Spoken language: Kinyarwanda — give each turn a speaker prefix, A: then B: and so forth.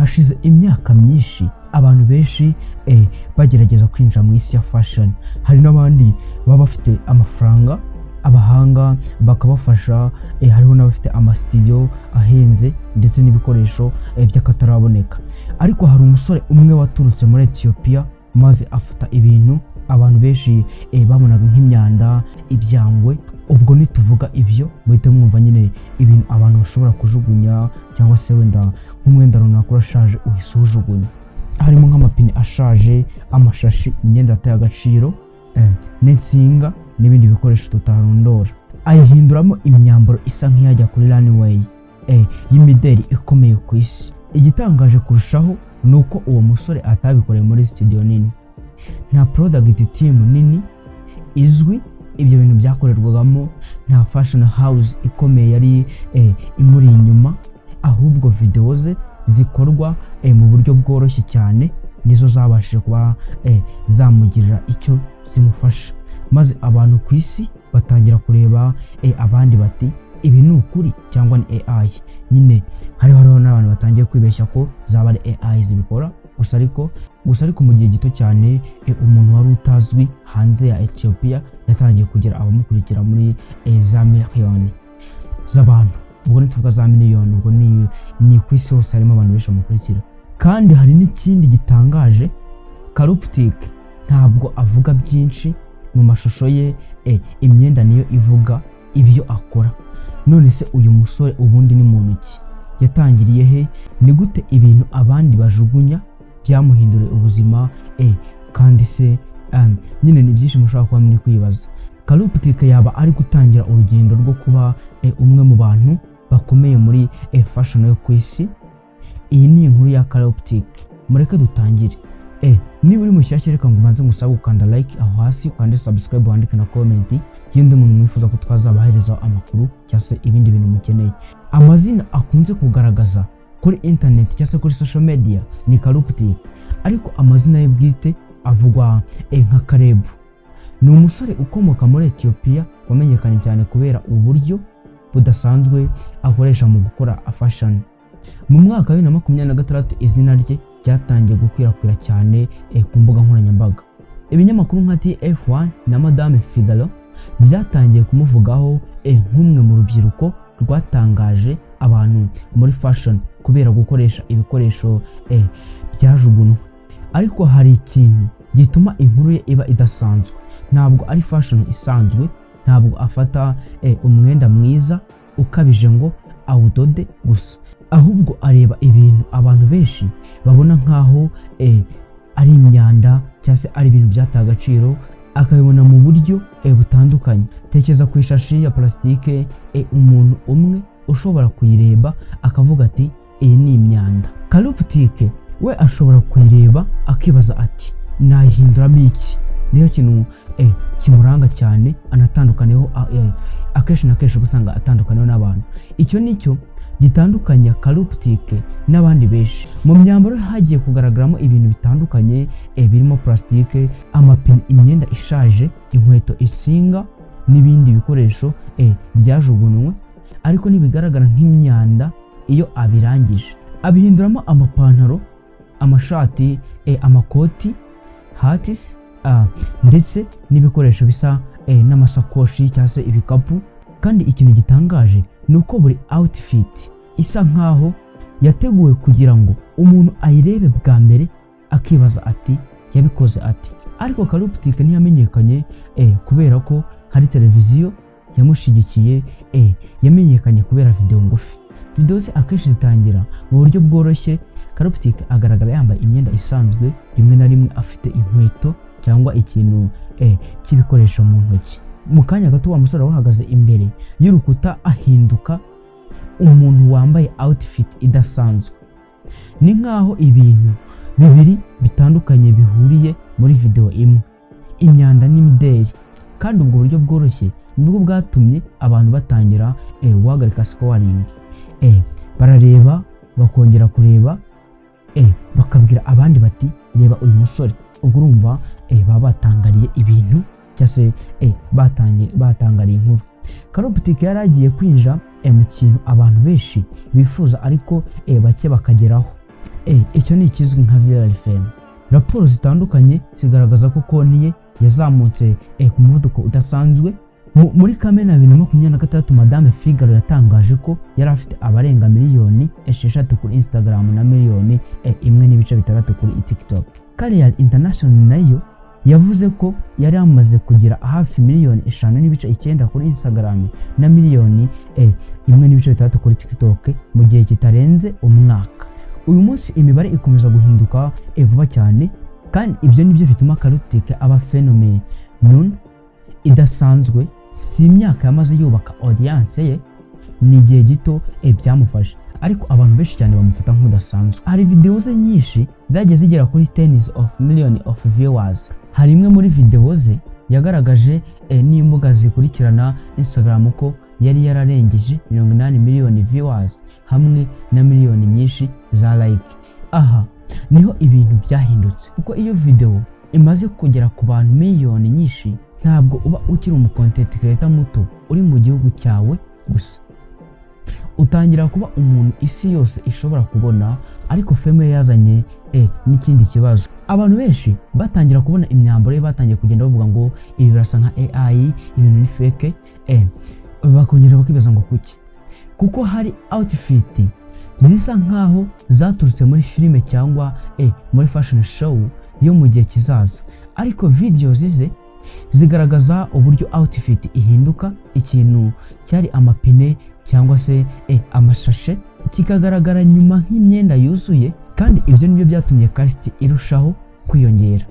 A: hashize imyaka myinshi abantu benshi bagerageza kwinjira mu isi ya fashion. Hari n'abandi baba bafite amafaranga, abahanga bakabafasha, hariho n'abafite amastudio ahenze ndetse n'ibikoresho by'akataraboneka. Ariko hari umusore umwe waturutse muri Ethiopia maze afata ibintu abantu benshi babonaga nk'imyanda, ibyangwe. Ubwo nituvuga ibyo muhite mwumva nyine ibintu abantu bashobora kujugunya, cyangwa se wenda nk'umwenda runaka urashaje uhise ujugunya. Harimo nk'amapine ashaje, amashashi, imyenda yataye agaciro, n'insinga n'ibindi bikoresho tutarondora. Ayihinduramo imyambaro isa nk'iyajya kuri runway y'imideli ikomeye ku isi. Igitangaje kurushaho ni uko uwo musore atabikoreye muri studio nini, nta product team nini izwi ibyo bintu byakorerwagamo, nta fashion house ikomeye yari imuri inyuma, ahubwo video ze zikorwa mu buryo bworoshye cyane nizo zabashije kuba zamugirira icyo zimufasha. Maze abantu ku isi batangira kureba abandi bati ibi ni ukuri cyangwa ni AI. Nyine hariho n'abantu batangiye kwibeshya ko zaba ari AI zibikora, gusa ariko mu gihe gito cyane umuntu wari utazwi hanze ya Ethiopia yatangiye kugira abamukurikira muri za miliyoni z'abantu. Ubwo nituvuga za miliyoni, ubwo ni ku isi hose harimo abantu benshi bamukurikira. Kandi hari n'ikindi gitangaje, Karuptik ntabwo avuga byinshi mu mashusho ye, imyenda niyo ivuga ibyo akora. None se uyu musore ubundi ni muntu ki? Yatangiriye he? Ni gute ibintu abandi bajugunya byamuhinduriye ubuzima? Kandi se nyine ni byinshi mushobora kuba muri kwibaza. Karuptik yaba ari gutangira urugendo rwo kuba umwe mu bantu bakomeye muri fashion yo ku isi? Iyi ni inkuru ya Karuptik, mureke dutangire. Niba uri mushyashya reka ngo ubanze ngusabe gukanda like aho hasi, ukande subscribe, wandike na comment y'undi muntu mwifuza ko twazabahereza amakuru cyangwa se ibindi bintu mukeneye. Amazina akunze kugaragaza kuri internet cyangwa se kuri social media ni Karuptik, ariko amazina ye bwite avugwa nka Caleb. Ni umusore ukomoka muri Ethiopia wamenyekanye cyane kubera uburyo budasanzwe akoresha mu gukora fashion. Mu mwaka wa 2026 izina rye ryatangiye gukwirakwira cyane ku mbuga nkoranyambaga. Ibinyamakuru nka TF1 na Madame Figaro byatangiye kumuvugaho nk'umwe mu rubyiruko rwatangaje abantu muri fashion kubera gukoresha ibikoresho byajugunwe. Ariko hari ikintu gituma inkuru ye iba idasanzwe. Ntabwo ari fashion isanzwe, ntabwo afata umwenda mwiza ukabije ngo awudode gusa, ahubwo areba ibintu abantu benshi babona nkaho ari imyanda cyangwa se ari ibintu byataye agaciro, akabibona mu buryo butandukanye. Tekereza ku ishashi ya plastike, umuntu umwe ushobora kuyireba akavuga ati iyi ni imyanda. Karuptik we ashobora kuyireba akibaza ati nayihinduramo iki? Niyo kintu kimuranga cyane, anatandukaniyeho akenshi na kenshi usanga atandukaniyeho n'abantu. Icyo nicyo gitandukanya Karuptik n'abandi benshi. Mu myambaro hagiye kugaragaramo ibintu bitandukanye birimo plastike, amapine, imyenda ishaje, inkweto, insinga n'ibindi bikoresho byajugunwe, ariko nibigaragara nk'imyanda iyo abirangije abihinduramo amapantaro, amashati, amakoti, hats, ndetse n'ibikoresho bisa n'amasakoshi cyangwa se ibikapu. Kandi ikintu gitangaje ni uko buri outfit isa nkaho yateguwe kugira ngo umuntu ayirebe bwa mbere akibaza ati yabikoze ati. Ariko Karuptik ntiyamenyekanye kubera ko hari televiziyo yamushigikiye, yamenyekanye kubera video ngufi. Video ze akenshi zitangira mu buryo bworoshye. Karuptik agaragara yambaye imyenda isanzwe, rimwe na rimwe afite inkweto cyangwa ikintu cy'ibikoresho mu ntoki. Mu kanya gato wa musore uhagaze imbere y'urukuta ahinduka umuntu wambaye outfit idasanzwe. Ni nkaho ibintu bibiri bitandukanye bihuriye muri video imwe, imyanda n'imideli. Kandi ubwo buryo bworoshye nibwo bwatumye abantu batangira guhagarika scoring. Barareba bakongera kureba, bakabwira abandi bati reba uyu musore. Ubwo urumva baba batangariye ibintu cyangwa se batangariye inkuru. Karuptik yaragiye kwinjira mu kintu abantu benshi bifuza ariko bake bakageraho. icyo ni ikizwi nka viral fame. Raporo zitandukanye zigaragaza ko konti ye yazamutse ku muvuduko udasanzwe. Muri Kamena 2026 Madame Figaro yatangaje ko yari afite abarenga miliyoni 6 kuri Instagram na miliyoni 1.6 kuri TikTok. Career International nayo yavuze ko yari amaze kugira hafi miliyoni 5.9 kuri Instagram na miliyoni 1.6 kuri TikTok mu gihe kitarenze umwaka. Uyu munsi imibare ikomeza guhinduka vuba cyane, kandi ibyo nibyo bituma Karutike aba fenomene idasanzwe. Si imyaka yamaze yubaka audience ye, ni igihe gito byamufashe, ariko abantu benshi cyane bamufata nk'udasanzwe. Hari video ze nyinshi zagiye zigera kuri tens of millions of viewers. Hari imwe muri video ze yagaragaje n'imbuga zikurikirana Instagram ko yari yararengeje 80 miliyoni viewers hamwe na miliyoni nyinshi za like. Aha niho ibintu byahindutse, kuko iyo video imaze kugera ku bantu miliyoni nyinshi, ntabwo uba ukiri umu content creator muto uri mu gihugu cyawe gusa, utangira kuba umuntu isi yose ishobora kubona. Ariko fame yazanye n'ikindi kibazo. Abantu benshi batangira kubona imyambaro ye, batangiye kugenda bavuga ngo ibi birasa nka AI, ibintu ni fake. Bakongera bakibaza ngo kuki, kuko hari outfit zisa nkaho zaturutse muri filime cyangwa muri fashion show yo mu gihe kizaza. Ariko videos ze zigaragaza uburyo outfit ihinduka, ikintu cyari amapine cyangwa se amashashe kikagaragara nyuma nk'imyenda yuzuye, kandi ibyo nibyo byatumye cast irushaho kwiyongera.